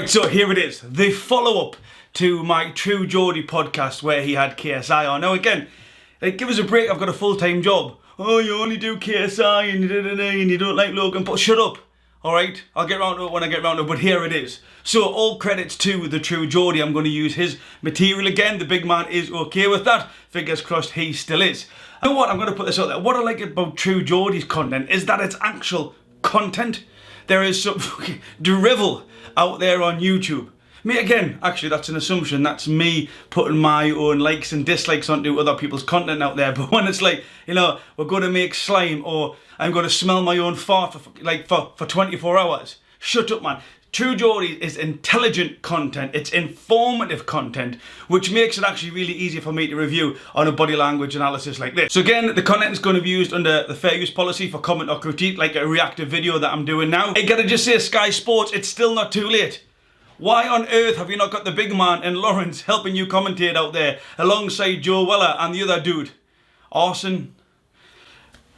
Right, so here it is, the follow-up to my True Geordie podcast where he had KSI on. Now again, give us a break, I've got a full-time job. Oh, you only do KSI and you don't like Logan Paul. Shut up, alright? I'll get round to it when I get round to it, but here it is. So all credits to the True Geordie. I'm going to use his material again. The big man is okay with that. Fingers crossed he still is. You know what, I'm going to put this out there. What I like about True Geordie's content is that it's actual content. There is some drivel out there on YouTube. Me again, actually that's an assumption. That's me putting my own likes and dislikes onto other people's content out there. But when it's like, you know, we're going to make slime or I'm going to smell my own fart for 24 hours. Shut up, man. True Geordie is intelligent content, it's informative content, which makes it actually really easy for me to review on a body language analysis like this. So again, the content is going to be used under the fair use policy for comment or critique, like a reactive video that I'm doing now. I gotta just say, Sky Sports, it's still not too late. Why on earth have you not got the big man and Lawrence helping you commentate out there alongside Joe Weller and the other dude? Arson?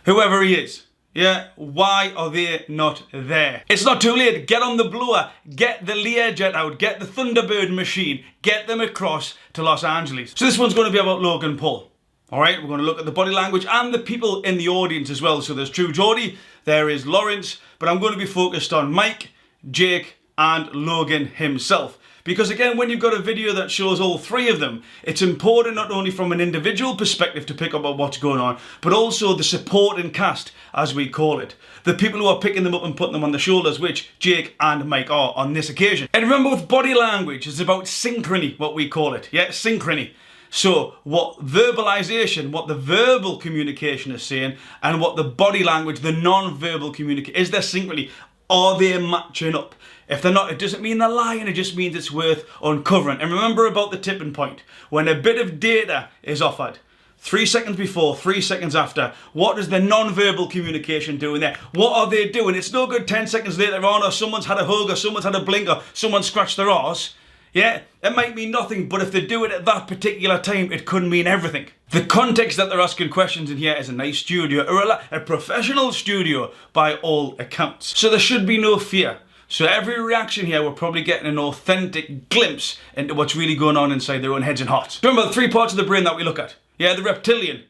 Whoever he is. Yeah, why are they not there? It's not too late. Get on the blower, get the Learjet out, get the Thunderbird machine, get them across to Los Angeles. So this one's going to be about Logan Paul. Alright, we're going to look at the body language and the people in the audience as well. So there's True Geordie, there is Lawrence, but I'm going to be focused on Mike, Jake, and Logan himself. Because again, when you've got a video that shows all three of them, it's important not only from an individual perspective to pick up on what's going on, but also the supporting cast, as we call it. The people who are picking them up and putting them on the shoulders, which Jake and Mike are on this occasion. And remember, with body language, it's about synchrony, what we call it. Yeah, synchrony. So what verbalization, what the verbal communication is saying, and what the body language, the non-verbal communication, is there synchrony? Are they matching up? If they're not, it doesn't mean they're lying, it just means it's worth uncovering. And remember about the tipping point. When a bit of data is offered, 3 seconds before, 3 seconds after, what does the non-verbal communication do in there? What are they doing? It's no good 10 seconds later on, or someone's had a hug, or someone's had a blink, or someone scratched their arse. Yeah, it might mean nothing, but if they do it at that particular time, it could mean everything. The context that they're asking questions in here is a nice studio, a professional studio by all accounts. So there should be no fear. So every reaction here, we're probably getting an authentic glimpse into what's really going on inside their own heads and hearts. Remember the three parts of the brain that we look at? Yeah, the reptilian,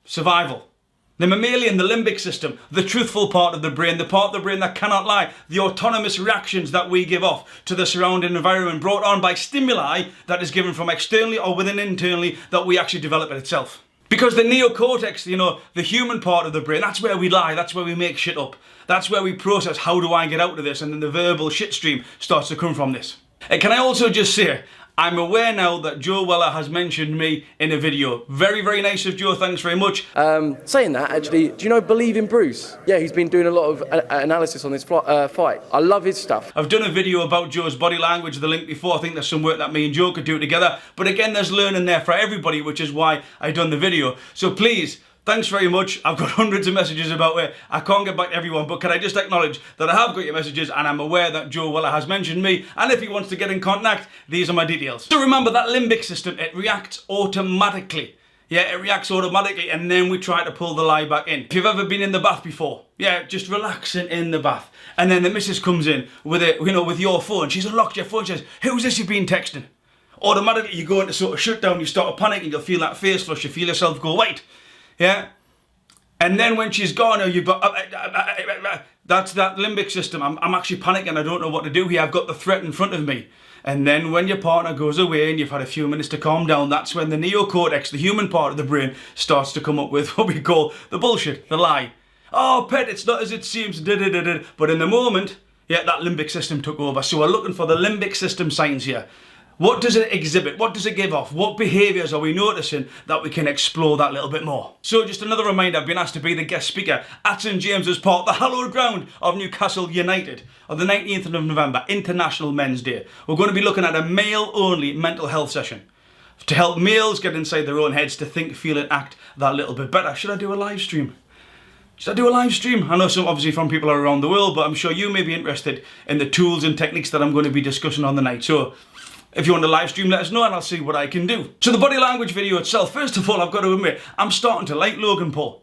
survival. The mammalian, the limbic system, the truthful part of the brain, the part of the brain that cannot lie, the autonomous reactions that we give off to the surrounding environment brought on by stimuli that is given from externally or within internally that we actually develop it itself. Because the neocortex, you know, the human part of the brain, that's where we lie, that's where we make shit up. That's where we process, how do I get out of this? And then the verbal shit stream starts to come from this. And can I also just say, I'm aware now that Joe Weller has mentioned me in a video. Very, very nice of Joe, thanks very much. Saying that, actually, do you know BelievingBruce? Yeah, he's been doing a lot of analysis on this fight. I love his stuff. I've done a video about Joe's body language, the link before. I think there's some work that me and Joe could do together. But again, there's learning there for everybody, which is why I done the video. So please, thanks very much. I've got hundreds of messages about it. I can't get back to everyone, but can I just acknowledge that I have got your messages and I'm aware that Joe Weller has mentioned me, and if he wants to get in contact, these are my details. So remember that limbic system, it reacts automatically. Yeah, it reacts automatically, and then we try to pull the lie back in. If you've ever been in the bath before, yeah, just relaxing in the bath, and then the missus comes in with it, you know, with your phone. She's unlocked your phone, she says, who's this you've been texting? Automatically you go into sort of shutdown, you start to panic, and you'll feel that face flush, you feel yourself go, wait. Yeah, and then when she's gone, you've got that's that limbic system. I'm actually panicking. I don't know what to do here. I've got the threat in front of me. And then when your partner goes away and you've had a few minutes to calm down, that's when the neocortex, the human part of the brain, starts to come up with what we call the bullshit, the lie. Oh, pet, it's not as it seems. But in the moment, yeah, that limbic system took over. So we're looking for the limbic system signs here. What does it exhibit? What does it give off? What behaviours are we noticing that we can explore that little bit more? So just another reminder, I've been asked to be the guest speaker at St James's Park, the hallowed ground of Newcastle United, on the 19th of November, International Men's Day. We're going to be looking at a male-only mental health session to help males get inside their own heads to think, feel and act that little bit better. Should I do a live stream? Should I do a live stream? I know some obviously from people around the world, but I'm sure you may be interested in the tools and techniques that I'm going to be discussing on the night. So if you want to live stream, let us know and I'll see what I can do. So the body language video itself, first of all, I've got to admit, I'm starting to like Logan Paul.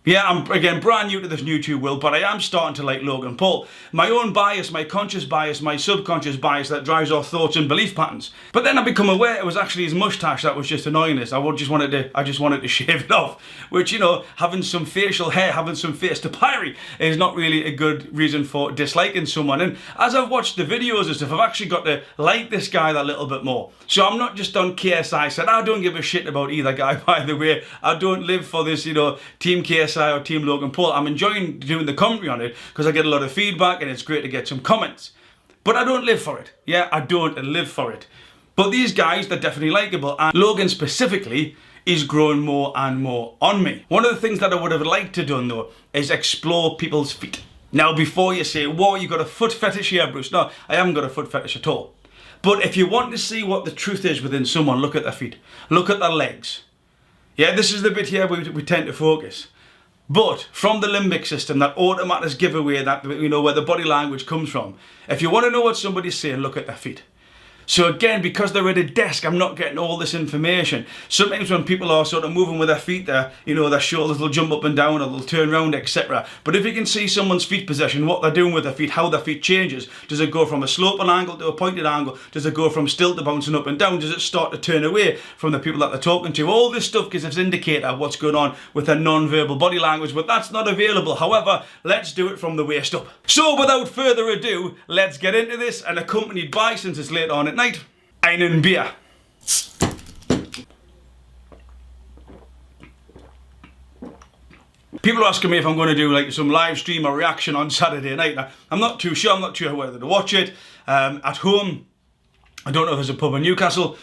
Yeah, I'm, again, brand new to this YouTube world, but I am starting to like Logan Paul. My own bias, my conscious bias, my subconscious bias that drives our thoughts and belief patterns. But then I become aware it was actually his moustache that was just annoying us. I just wanted to shave it off. Which, you know, having some facial hair, having some face to papyri is not really a good reason for disliking someone. And as I've watched the videos and stuff, I've actually got to like this guy that little bit more. So I'm not just on KSI side. I don't give a shit about either guy, by the way. I don't live for this, you know, Team KSI or Team Logan Paul. I'm enjoying doing the commentary on it because I get a lot of feedback and it's great to get some comments. But I don't live for it. Yeah, I don't live for it. But these guys, they're definitely likeable, and Logan specifically is growing more and more on me. One of the things that I would have liked to done though is explore people's feet. Now before you say, whoa, you got a foot fetish here, Bruce. No, I haven't got a foot fetish at all. But if you want to see what the truth is within someone, look at their feet. Look at their legs. Yeah, this is the bit here we tend to focus. But from the limbic system, that automatic giveaway that, you know, where the body language comes from, if you want to know what somebody's saying, look at their feet. So again, because they're at a desk, I'm not getting all this information. Sometimes when people are sort of moving with their feet, you know, their shoulders will jump up and down or they'll turn around, etc. But if you can see someone's feet position, what they're doing with their feet, how their feet changes, does it go from a sloping angle to a pointed angle? Does it go from still to bouncing up and down? Does it start to turn away from the people that they're talking to? All this stuff gives us an indicator of what's going on with their non-verbal body language, but that's not available. However, let's do it from the waist up. So without further ado, let's get into this, and accompanied by, since it's late on at night, einen Bier. People are asking me if I'm going to do like some live stream or reaction on Saturday night. Now, I'm not too sure. I'm not sure whether to watch it at home. I don't know if there's a pub in Newcastle.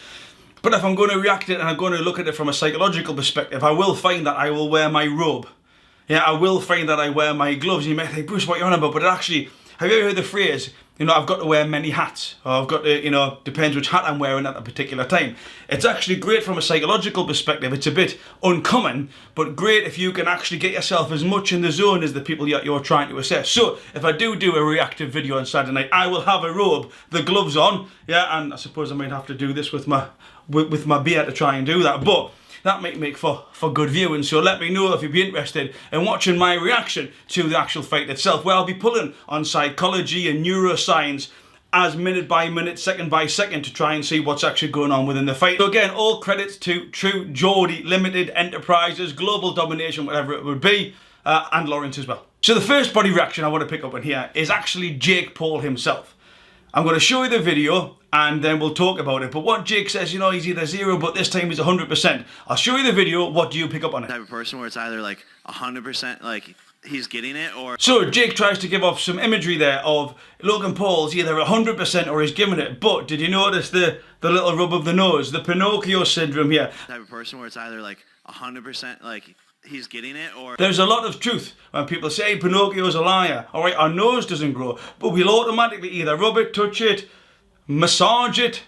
But if I'm going to react to it and I'm going to look at it from a psychological perspective, I will find that I will wear my robe. Yeah, I will find that I wear my gloves. You may think, Bruce, what are you on about? But it actually, have you ever heard the phrase, you know, I've got to wear many hats, or I've got to, you know, depends which hat I'm wearing at a particular time. It's actually great from a psychological perspective. It's a bit uncommon, but great if you can actually get yourself as much in the zone as the people you're trying to assess. So if I do a reactive video on Saturday night, I will have a robe, the gloves on, yeah, and I suppose I might have to do this with my beer to try and do that, but that might make for good viewing. So let me know if you'd be interested in watching my reaction to the actual fight itself, where I'll be pulling on psychology and neuroscience as minute by minute, second by second, to try and see what's actually going on within the fight. So again, all credits to True Geordie Limited Enterprises, Global Domination, whatever it would be, and Lawrence as well. So the first body reaction I want to pick up on here is actually Jake Paul himself. I'm going to show you the video and then we'll talk about it. But what Jake says, you know, he's either 0, but this time he's 100%. I'll show you the video. What do you pick up on it? Type of person where it's either like 100% like he's getting it, or... So Jake tries to give off some imagery there of Logan Paul's either 100% or he's giving it. But did you notice the little rub of the nose, the Pinocchio syndrome here? Type of person where it's either like 100% like he's getting it, or... There's a lot of truth when people say Pinocchio's a liar. All right, our nose doesn't grow, but we'll automatically either rub it, touch it, massage it,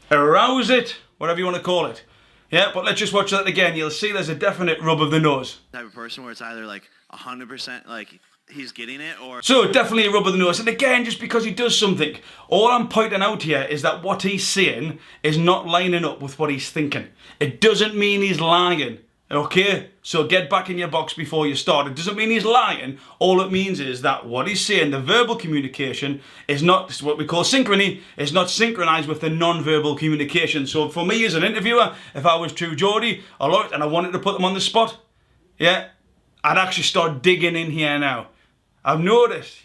arouse it, whatever you want to call it. Yeah, but let's just watch that again. You'll see there's a definite rub of the nose. Type of person where it's either like 100% like he's getting it, or... So definitely a rub of the nose. And again, just because he does something, all I'm pointing out here is that what he's saying is not lining up with what he's thinking. It doesn't mean he's lying. Okay, so get back in your box before you start. It doesn't mean he's lying. All it means is that what he's saying, the verbal communication, is not what we call synchrony, is not synchronized with the non-verbal communication. So for me as an interviewer, if I was True Geordie or Lloyd and I wanted to put them on the spot, yeah, I'd actually start digging in here now. I've noticed,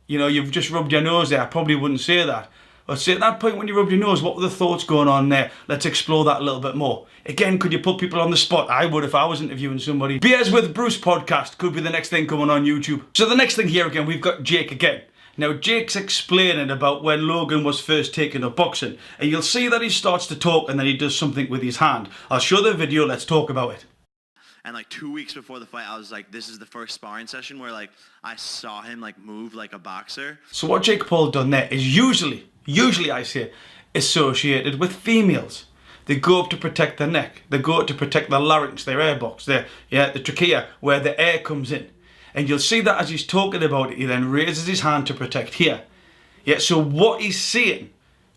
you know, you've just rubbed your nose there. I probably wouldn't say that. But see, at that point when you rubbed your nose, what were the thoughts going on there? Let's explore that a little bit more. Again, could you put people on the spot? I would if I was interviewing somebody. Beers with Bruce podcast could be the next thing coming on YouTube. So the next thing here again, we've got Jake again. Now Jake's explaining about when Logan was first taking up boxing. And you'll see that he starts to talk and then he does something with his hand. I'll show the video, let's talk about it. And like 2 weeks before the fight, I was like, this is the first sparring session where like I saw him like move like a boxer. So what Jake Paul done there is usually I say, associated with females. They go up to protect their neck. They go up to protect their larynx, their air box, the trachea, where the air comes in. And you'll see that as he's talking about it, he then raises his hand to protect here. Yeah, so what he's saying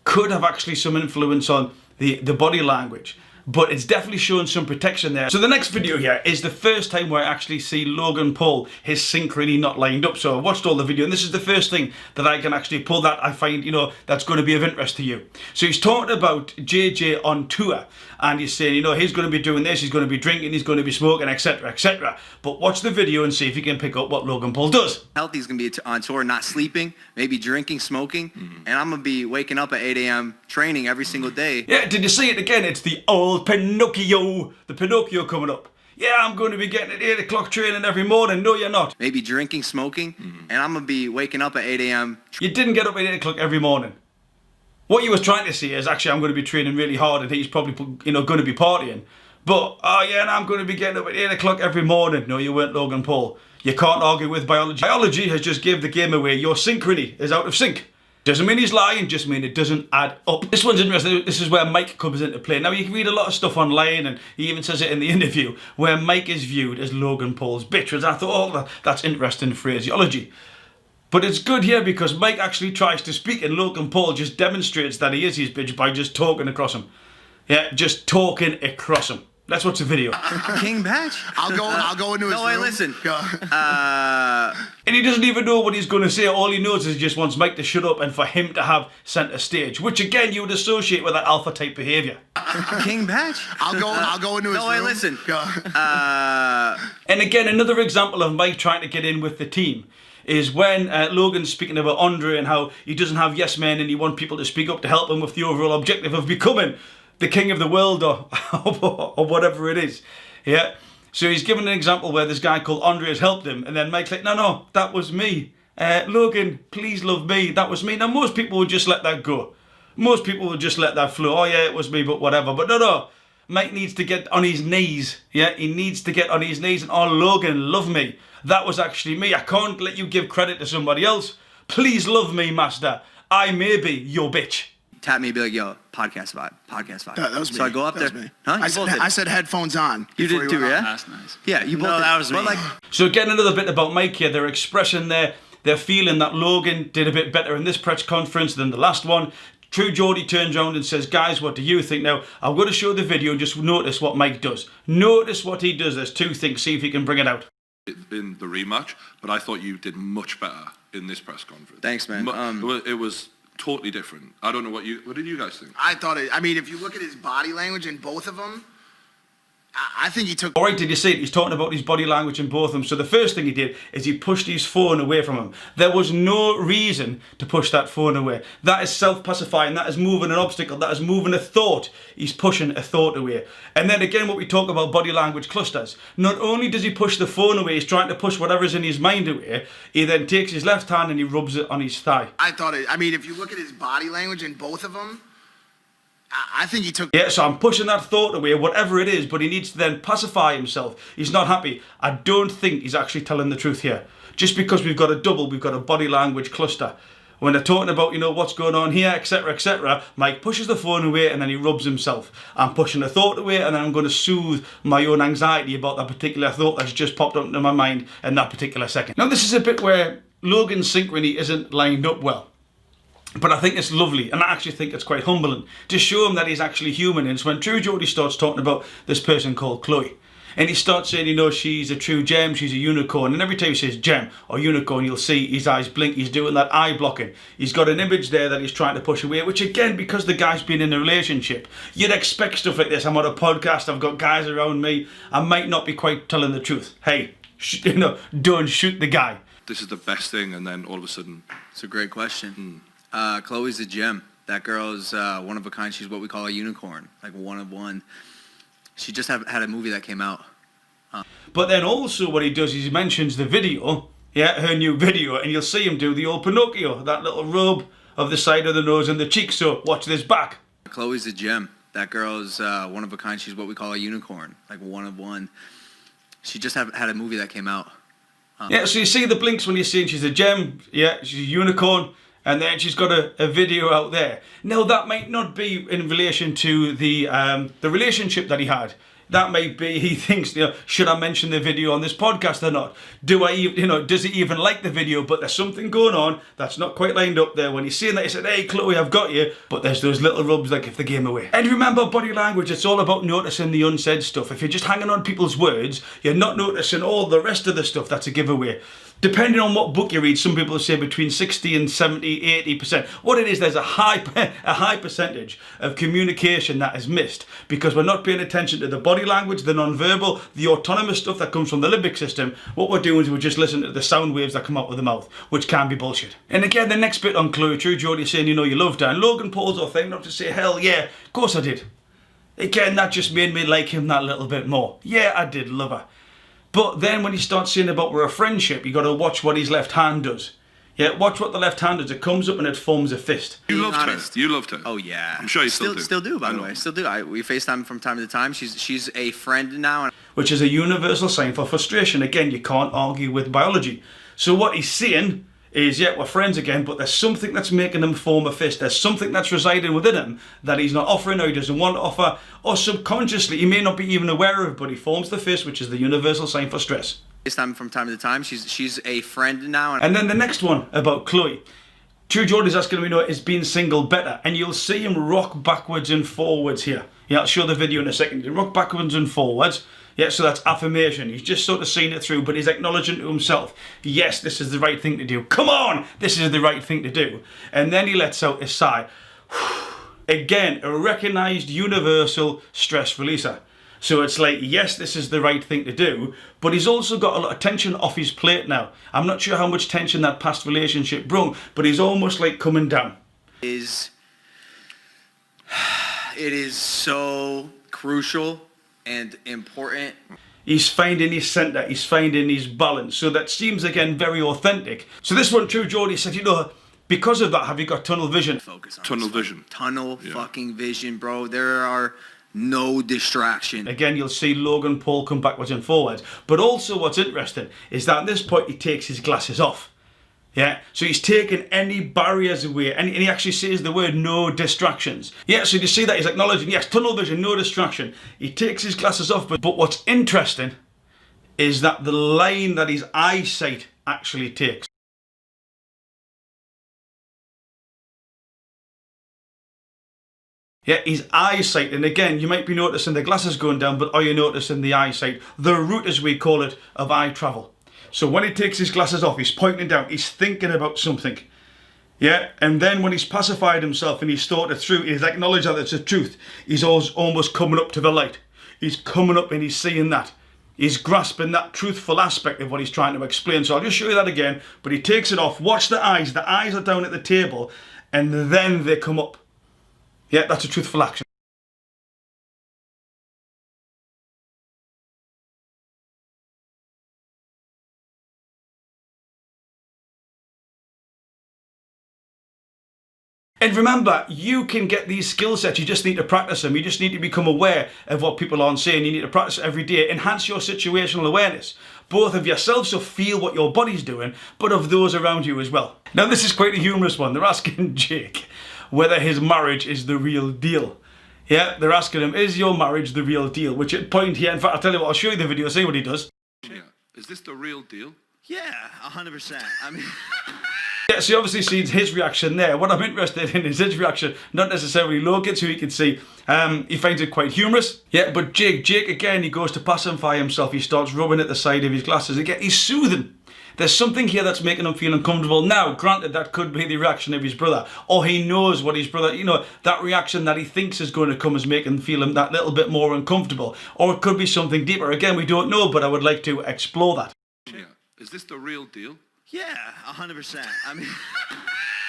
could have actually some influence on the body language. but it's definitely showing some protection there. So the next video here is the first time where I actually see Logan Paul, his synchrony not lined up. So I watched all the video, and this is the first thing that I can actually pull that I find, you know, that's going to be of interest to you. So he's talking about JJ on tour, and he's saying, you know, he's going to be doing this, he's going to be drinking, he's going to be smoking, etc, etc. But watch the video and see if you can pick up what Logan Paul does. Healthy, he's going to be on tour, not sleeping, maybe drinking, smoking, and I'm going to be waking up at 8 a.m. training every single day. Yeah, did you see it again? It's the old Pinocchio, the Pinocchio coming up. Yeah, I'm going to be getting at 8 o'clock training every morning. No, you're not. Maybe drinking, smoking, and I'm going to be waking up at 8 a.m. You didn't get up at 8 o'clock every morning. What you was trying to say is, actually, I'm going to be training really hard and he's probably, you know, going to be partying. But, oh yeah, and I'm going to be getting up at 8 o'clock every morning. No, you weren't, Logan Paul. You can't argue with biology. Biology has just gave the game away. Your synchrony is out of sync. Doesn't mean he's lying, just mean it doesn't add up. This one's interesting. This is where Mike comes into play. Now, you can read a lot of stuff online, and he even says it in the interview, where Mike is viewed as Logan Paul's bitch. Which I thought, oh, that's interesting phraseology. But it's good here because Mike actually tries to speak, and Logan Paul just demonstrates that he is his bitch by just talking across him. Yeah, just talking across him. Let's watch the video. King Badge? I'll go into his room. No, wait, listen. And he doesn't even know what he's going to say. All he knows is he just wants Mike to shut up and for him to have centre stage, which again you would associate with that alpha type behaviour. King Badge? I'll go into his room. No, wait, listen. And again, another example of Mike trying to get in with the team is when Logan's speaking about Andre and how he doesn't have yes men and he wants people to speak up to help him with the overall objective of becoming the king of the world or whatever it is. Yeah. So he's given an example where this guy called Andre has helped him, and then Mike's like, no, that was me. Logan, please love me. That was me. Now, most people would just let that go. Most people would just let that flow. Oh, yeah, it was me, but whatever. But no. Mike needs to get on his knees. Yeah, he needs to get on his knees and, oh, Logan, love me. That was actually me. I can't let you give credit to somebody else. Please love me, master. I may be your bitch. Tap me and be like, yo, podcast vibe. That was me. So I go up there. Me. Huh? I said headphones on. You did too, yeah? That's nice. Yeah, you both No, did. that was me. But like, So again, another bit about Mike here. They're expressing their feeling that Logan did a bit better in this press conference than the last one. True Geordie turns around and says, guys, what do you think? Now, I'm going to show the video and just notice what Mike does. Notice what he does. There's two things. See if he can bring it out. In the rematch, but I thought you did much better in this press conference. Thanks, man. It was totally different. I don't know what did you guys think? I thought it. I mean, if you look at his body language in both of them, I think he took. All right, did you see it? He's talking about his body language in both of them. So the first thing he did is he pushed his phone away from him. There was no reason to push that phone away. That is self-pacifying. That is moving an obstacle. That is moving a thought. He's pushing a thought away. And then again, what we talk about body language clusters. Not only does he push the phone away, he's trying to push whatever's in his mind away. He then takes his left hand and he rubs it on his thigh. I thought it. I mean, if you look at his body language in both of them, I think he took. Yeah, so I'm pushing that thought away, whatever it is, but he needs to then pacify himself. He's not happy. I don't think he's actually telling the truth here. Just because we've got a double, we've got a body language cluster. When they're talking about, you know, what's going on here, etc., Mike pushes the phone away and then he rubs himself. I'm pushing the thought away and then I'm going to soothe my own anxiety about that particular thought that's just popped up into my mind in that particular second. Now, this is a bit where Logan's synchrony isn't lined up well. But I think it's lovely, and I actually think it's quite humbling to show him that he's actually human. And it's when True Geordie starts talking about this person called Chloe. And he starts saying, you know, she's a true gem, she's a unicorn. And every time he says gem or unicorn, you'll see his eyes blink. He's doing that eye blocking. He's got an image there that he's trying to push away, which again, because the guy's been in a relationship, you'd expect stuff like this. I'm on a podcast, I've got guys around me. I might not be quite telling the truth. Hey, you know, don't shoot the guy. This is the best thing, and then all of a sudden... it's a great question. Chloe's a gem. That girl's one of a kind. She's what we call a unicorn, like one of one. She just had a movie that came out. But then also what he does is he mentions the video, yeah, her new video, and you'll see him do the old Pinocchio, that little rub of the side of the nose and the cheek. So watch this back. Chloe's a gem. That girl's one of a kind. She's what we call a unicorn, like one of one. She just had a movie that came out. Yeah, so you see the blinks when you're saying she's a gem, yeah, she's a unicorn. And then she's got a video out there. Now that might not be in relation to the relationship that he had That might be he thinks, should I mention the video on this podcast or not? Does he even like the video? But there's something going on that's not quite lined up there. When he's saying that, he said, hey, Chloe, I've got you. But there's those little rubs like if they gave him away. And remember, body language, it's all about noticing the unsaid stuff. If you're just hanging on people's words, you're not noticing all the rest of the stuff that's a giveaway. Depending on what book you read, some people say between 60 and 70, 80%. What it is, there's a high percentage of communication that is missed because we're not paying attention to the body language, the non-verbal, the autonomous stuff that comes from the limbic system. What we're doing is we're just listening to the sound waves that come out of the mouth, which can be bullshit. And again, the next bit on Chloe, True Geordie saying, you loved her. And Logan pulls off thing up to say, hell yeah, of course I did. Again, that just made me like him that little bit more. Yeah, I did love her. But then when he starts saying about we're a friendship, you got to watch what his left hand does. Yeah, watch what the left hand does. It comes up and it forms a fist. You loved her. You loved her. Oh yeah. I'm sure you still do. Still do, by the way. Still do. We FaceTime from time to time. She's a friend now. Which is a universal sign for frustration. Again, you can't argue with biology. So what he's saying is, yeah, we're friends again, but there's something that's making him form a fist. There's something that's residing within him that he's not offering or he doesn't want to offer, or subconsciously he may not be even aware of, but he forms the fist, which is the universal sign for stress. FaceTime from time to time. She's a friend now. And then the next one about Chloe. True Geordie's asking him, is being single better? And you'll see him rock backwards and forwards here. Yeah, I'll show the video in a second. He'll rock backwards and forwards. Yeah, so that's affirmation. He's just sort of seen it through, but he's acknowledging to himself, yes, this is the right thing to do. Come on, this is the right thing to do. And then he lets out a sigh. Again, a recognized universal stress releaser. So it's like, yes, this is the right thing to do, but he's also got a lot of tension off his plate now. I'm not sure how much tension that past relationship brought, but he's almost like coming down. It is so crucial and important. He's finding his centre, he's finding his balance. So that seems, again, very authentic. So this one, True Geordie said, because of that, have you got tunnel vision? Focus on Tunnel vision. Tunnel fucking vision, bro. There are no distractions. Again, you'll see Logan Paul come backwards and forwards. But also what's interesting is that at this point, he takes his glasses off. Yeah, so he's taken any barriers away, and he actually says the word no distractions. Yeah, so you see that he's acknowledging, yes, tunnel vision, no distraction. He takes his glasses off, but what's interesting is that the line that his eyesight actually takes. Yeah, his eyesight, and again, you might be noticing the glasses going down, but are you noticing the eyesight? The route, as we call it, of eye travel. So when he takes his glasses off, he's pointing down, he's thinking about something. Yeah, and then when he's pacified himself and he's thought it through, he's acknowledged that it's the truth. He's almost coming up to the light. He's coming up and he's seeing that. He's grasping that truthful aspect of what he's trying to explain. So I'll just show you that again, but he takes it off. Watch the eyes. The eyes are down at the table and then they come up. Yeah, that's a truthful action. And remember, you can get these skill sets, you just need to practice them. You just need to become aware of what people aren't saying. You need to practice it every day. Enhance your situational awareness, both of yourself, so feel what your body's doing, but of those around you as well. Now, this is quite a humorous one. They're asking Jake whether his marriage is the real deal. Yeah, they're asking him, is your marriage the real deal? Which at point here, in fact, I'll tell you what, I'll show you the video, see what he does. Yeah. Is this the real deal? Yeah, 100%. I mean... Yeah, so you obviously seen his reaction there. What I'm interested in is his reaction, not necessarily Logan's, who you can see. He finds it quite humorous. Yeah, but Jake again, he goes to pacify himself. He starts rubbing at the side of his glasses. Again, he's soothing. There's something here that's making him feel uncomfortable. Now, granted, that could be the reaction of his brother, or he knows what his brother, that reaction that he thinks is going to come is making him feel that little bit more uncomfortable. Or it could be something deeper. Again, we don't know, but I would like to explore that. Yeah. Is this the real deal? Yeah, 100%. I mean...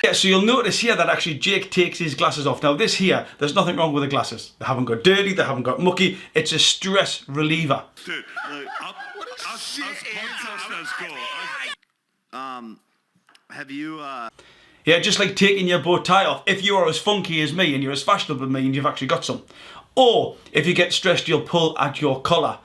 Yeah, so you'll notice here that actually Jake takes his glasses off. Now this here, there's nothing wrong with the glasses. They haven't got dirty, they haven't got mucky. It's a stress reliever. Dude, have you, Yeah, just like taking your bow tie off. If you are as funky as me and you're as fashionable as me and you've actually got some. Or if you get stressed, you'll pull at your collar.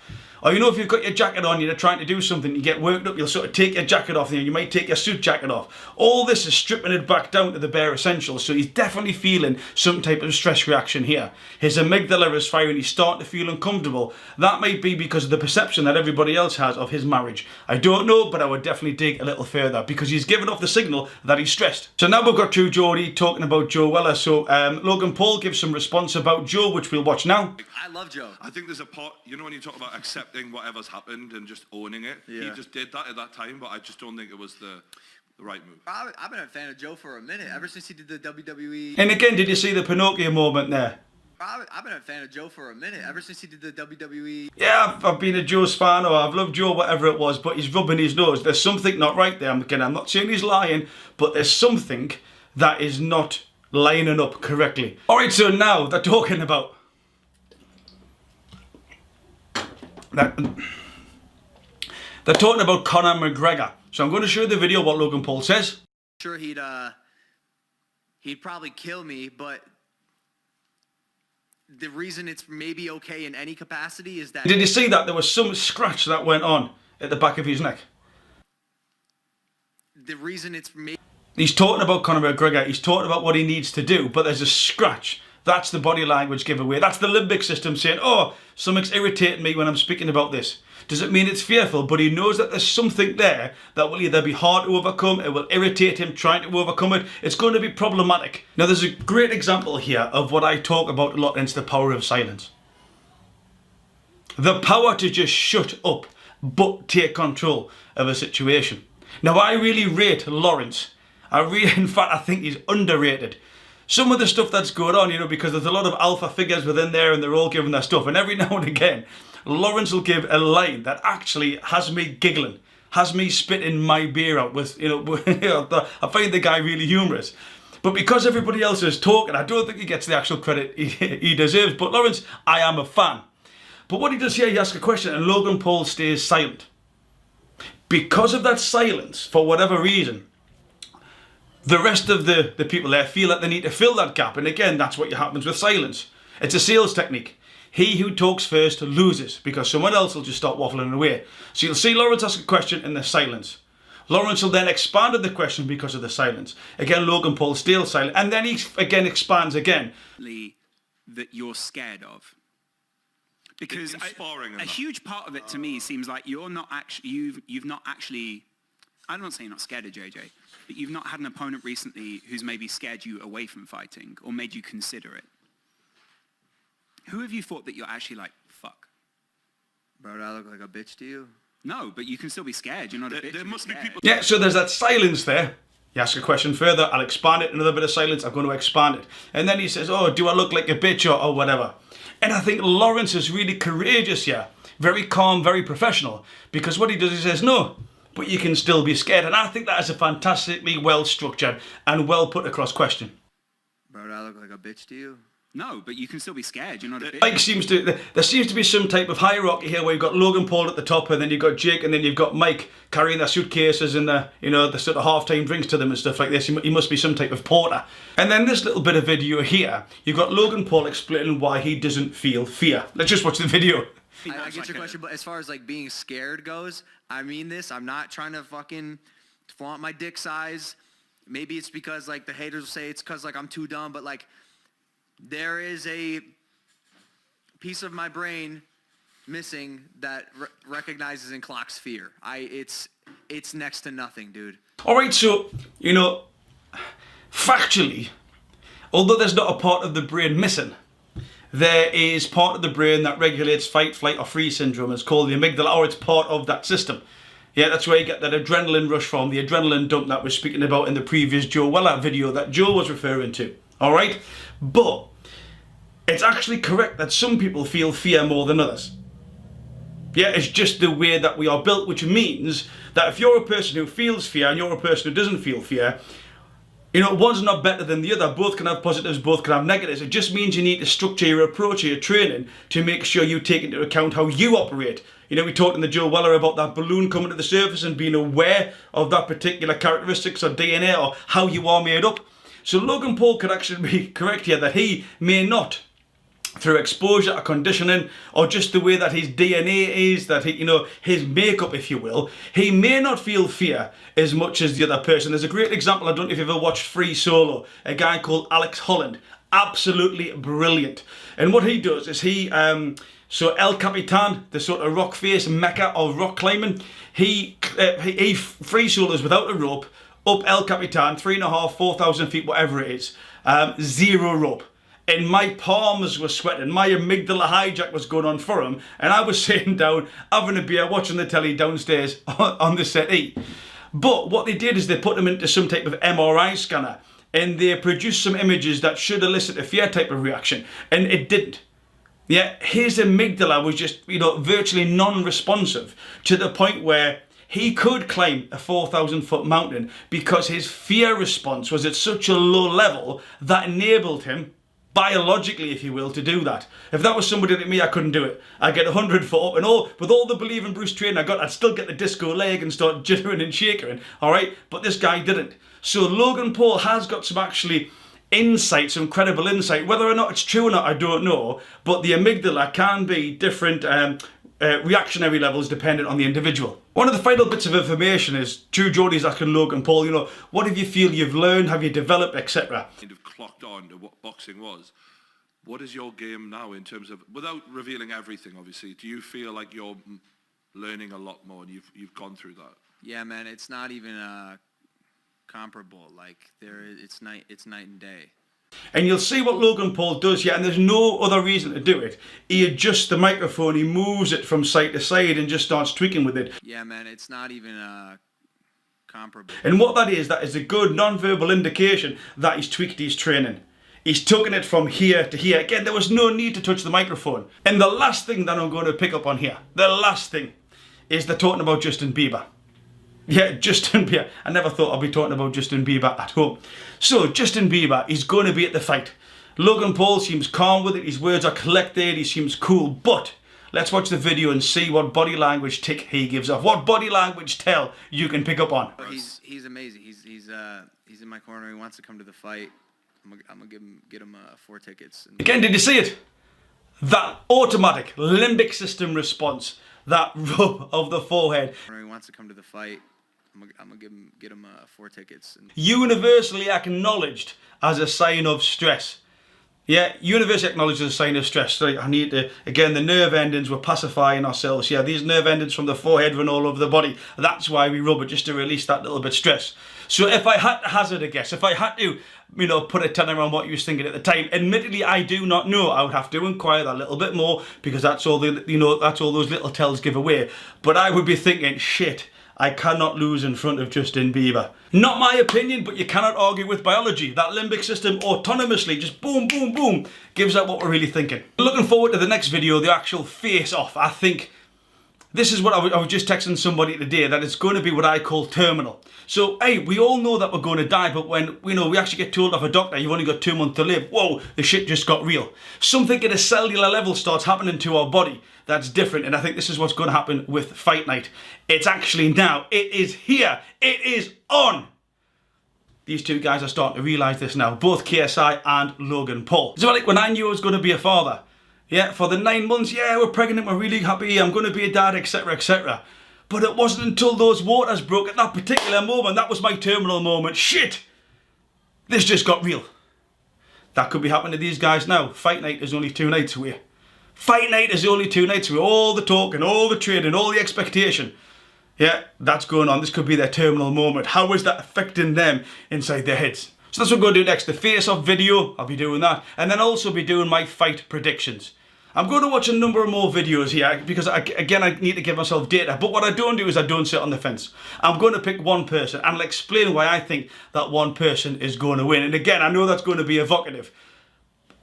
Or you know, if you've got your jacket on, you're trying to do something, you get worked up, you'll sort of take your jacket off, you might take your suit jacket off. All this is stripping it back down to the bare essentials. So he's definitely feeling some type of stress reaction here. His amygdala is firing, he's starting to feel uncomfortable. That might be because of the perception that everybody else has of his marriage. I don't know, but I would definitely dig a little further because he's given off the signal that he's stressed. So now we've got True Geordie talking about Joe Weller. So Logan Paul gives some response about Joe, which we'll watch now. I love Joe. I think there's a part, you know, when you talk about accepting whatever's happened and just owning it, he Yeah. just did that at that time, but I just don't think it was the right move. I've been a fan of Joe for a minute, ever since he did the WWE. And again, did you see the Pinocchio moment there? I've been a fan of Joe for a minute, ever since he did the WWE. Yeah, I've been a Joe's fan, or I've loved Joe, whatever it was, but he's rubbing his nose. There's something not right there. I'm not saying he's lying, but there's something that is not lining up correctly. All right, so now they're talking about that. They're talking about Conor McGregor. So I'm going to show you the video what Logan Paul says. Sure, he'd probably kill me, but the reason it's maybe okay in any capacity is that. Did you see that there was some scratch that went on at the back of his neck? The reason it's maybe. He's talking about Conor McGregor, he's talking about what he needs to do, but there's a scratch. That's the body language giveaway. That's the limbic system saying, oh, something's irritating me when I'm speaking about this. Does it mean it's fearful? But he knows that there's something there that will either be hard to overcome, it will irritate him trying to overcome it. It's going to be problematic. Now, there's a great example here of what I talk about a lot, and it's the power of silence. The power to just shut up, but take control of a situation. Now, I really rate Lawrence. In fact, I think he's underrated. Some of the stuff that's going on, you know, because there's a lot of alpha figures within there and they're all giving their stuff. And every now and again, Lawrence will give a line that actually has me giggling, has me spitting my beer out with, you know, I find the guy really humorous. But because everybody else is talking, I don't think he gets the actual credit he deserves. But Lawrence, I am a fan. But what he does here, he asks a question and Logan Paul stays silent. Because of that silence, for whatever reason, the rest of the people there feel that they need to fill that gap. And again, that's what happens with silence. It's a sales technique. He who talks first loses because someone else will just start waffling away. So you'll see Lawrence ask a question in the silence. Lawrence will then expand on the question because of the silence. Again, Logan Paul stays silent. And then he again expands again. That you're scared of. Because Inspiring a huge part of it to me seems like you're not actually, you've not actually, I'm not saying you're not scared of JJ, but you've not had an opponent recently who's maybe scared you away from fighting or made you consider it. Who have you thought that you're actually like, fuck? Bro, do I look like a bitch to you? No, but you can still be scared. You're not a bitch. There must be people. Yeah, so there's that silence there. You ask a question further, I'll expand it. Another bit of silence, I'm going to expand it. And then he says, oh, do I look like a bitch or whatever? And I think Lawrence is really courageous here. Very calm, very professional. Because what he does, he says, no, but you can still be scared. And I think that is a fantastically well-structured and well-put across question. Bro, do I look like a bitch to you? No, but you can still be scared. You're not a bitch. There seems to be some type of hierarchy here where you've got Logan Paul at the top and then you've got Jake and then you've got Mike carrying their suitcases and the sort of half-time drinks to them and stuff like this. He must be some type of porter. And then this little bit of video here, you've got Logan Paul explaining why he doesn't feel fear. Let's just watch the video. I get your question, but as far as like being scared goes, I mean this. I'm not trying to fucking flaunt my dick size. Maybe it's because like the haters will say it's because like I'm too dumb, but like there is a piece of my brain missing that recognizes and clocks fear. It's next to nothing, dude. All right, so, you know, factually, although there's not a part of the brain missing, there is part of the brain that regulates fight, flight, or freeze syndrome. It's called the amygdala, or it's part of that system. Yeah, that's where you get that adrenaline rush from, the adrenaline dump that we're speaking about in the previous Joe Weller video that Joe was referring to. All right? But it's actually correct that some people feel fear more than others. Yeah, it's just the way that we are built, which means that if you're a person who feels fear and you're a person who doesn't feel fear, you know, one's not better than the other. Both can have positives, both can have negatives. It just means you need to structure your approach to your training to make sure you take into account how you operate. You know, we talked in the Joe Weller about that balloon coming to the surface and being aware of that particular characteristics or DNA or how you are made up. So Logan Paul could actually be correct here that he may not through exposure or conditioning, or just the way that his DNA is, that he, you know, his makeup, if you will, he may not feel fear as much as the other person. There's a great example, I don't know if you've ever watched Free Solo, a guy called Alex Holland, absolutely brilliant. And what he does is so El Capitan, the sort of rock face mecca of rock climbing, he free solos without a rope up El Capitan, 3,500, 4,000 feet, whatever it is, 0 rope. And my palms were sweating, my amygdala hijack was going on for him, and I was sitting down having a beer watching the telly downstairs on the settee. But what they did is they put him into some type of MRI scanner, and they produced some images that should elicit a fear type of reaction, and it didn't. Yeah, his amygdala was just, you know, virtually non-responsive, to the point where he could climb a 4,000 foot mountain because his fear response was at such a low level that enabled him, biologically, if you will, to do that. If that was somebody like me, I couldn't do it. I'd get 100 foot up and all, with all the Believe in Bruce training I got, I'd still get the disco leg and start jittering and shaking, all right? But this guy didn't. So Logan Paul has got some actually insight, some credible insight. Whether or not it's true or not, I don't know, but the amygdala can be different reactionary levels dependent on the individual. One of the final bits of information is True Geordie's asking Logan Paul, you know, what have you feel you've learned, have you developed, etc. Kind of clocked on to what boxing was. What is your game now in terms of, without revealing everything, obviously, do you feel like you're learning a lot more and you've gone through that? Yeah, man, it's not even comparable. Like it's night and day. And you'll see what Logan Paul does, yeah, and there's no other reason to do it. He adjusts the microphone, he moves it from side to side and just starts tweaking with it. Yeah, man, it's not even comparable. And what that is a good non-verbal indication that he's tweaked his training. He's taken it from here to here. Again, there was no need to touch the microphone. And the last thing that I'm going to pick up on here, the last thing, is they're talking about Justin Bieber. Yeah, Justin Bieber. I never thought I'd be talking about Justin Bieber at home. So, Justin Bieber is going to be at the fight. Logan Paul seems calm with it, his words are collected, he seems cool, but let's watch the video and see what body language tick he gives off. What body language tell you can pick up on. He's amazing. He's in my corner. He wants to come to the fight. I'm gonna get him 4 tickets. Again, did you see it? That automatic limbic system response, that rub of the forehead. He wants to come to the fight. I'm gonna get him 4 tickets. Universally acknowledged as a sign of stress. Yeah, universally acknowledged as a sign of stress. So I need to, again, the nerve endings, we're pacifying ourselves. Yeah, these nerve endings from the forehead run all over the body. That's why we rub it, just to release that little bit of stress. So if I had to hazard a guess, if I had to, you know, put a tenor on what you was thinking at the time, admittedly, I do not know. I would have to inquire that a little bit more, because that's all the, you know, that's all those little tells give away. But I would be thinking, shit, I cannot lose in front of Justin Bieber. Not my opinion, but you cannot argue with biology. That limbic system autonomously, just boom, boom, boom, gives out what we're really thinking. Looking forward to the next video, the actual face-off. I think this is what I was just texting somebody today, that it's going to be what I call terminal. So, hey, we all know that we're going to die, but when, you know, we actually get told off a doctor, you've only got 2 months to live, whoa, the shit just got real. Something at a cellular level starts happening to our body that's different, and I think this is what's going to happen with Fight Night. It's actually now. It is here. It is on. These two guys are starting to realise this now, both KSI and Logan Paul. So like when I knew I was going to be a father, yeah, for the 9 months, yeah, we're pregnant, we're really happy, I'm going to be a dad, etc, etc. But it wasn't until those waters broke at that particular moment, that was my terminal moment. Shit! This just got real. That could be happening to these guys now. Fight Night is only 2 nights away. Fight Night is only 2 nights away. All the talking, all the training, all the expectation. Yeah, that's going on. This could be their terminal moment. How is that affecting them inside their heads? So that's what I'm going to do next. The face-off video, I'll be doing that. And then also be doing my fight predictions. I'm going to watch a number of more videos here because, again, I need to give myself data. But what I don't do is I don't sit on the fence. I'm going to pick one person and I'll explain why I think that one person is going to win. And again, I know that's going to be evocative.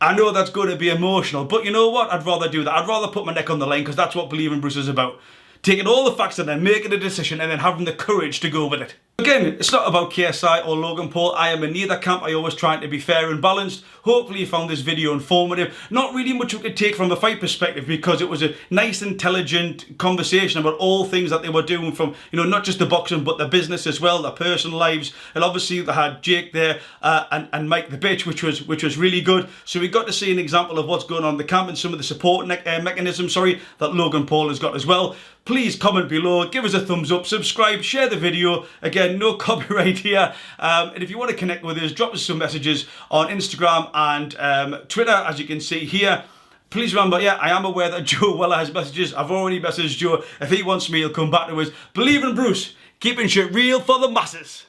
I know that's going to be emotional. But you know what? I'd rather do that. I'd rather put my neck on the line, because that's what Believing Bruce is about. Taking all the facts and then making a decision and then having the courage to go with it. Again, it's not about KSI or Logan Paul. I am in neither camp. I always try to be fair and balanced. Hopefully you found this video informative. Not really much you could take from a fight perspective because it was a nice, intelligent conversation about all things that they were doing from, not just the boxing, but the business as well, their personal lives. And obviously they had Jake there and Mike the Bitch, which was really good. So we got to see an example of what's going on in the camp and some of the support mechanisms, that Logan Paul has got as well. Please comment below, give us a thumbs up, subscribe, share the video. Again, no copyright here. And if you want to connect with us, drop us some messages on Instagram and Twitter, as you can see here. Please remember, I am aware that Joe Weller has messages. I've already messaged Joe. If he wants me, he'll come back to us. Believe in Bruce, keeping shit real for the masses.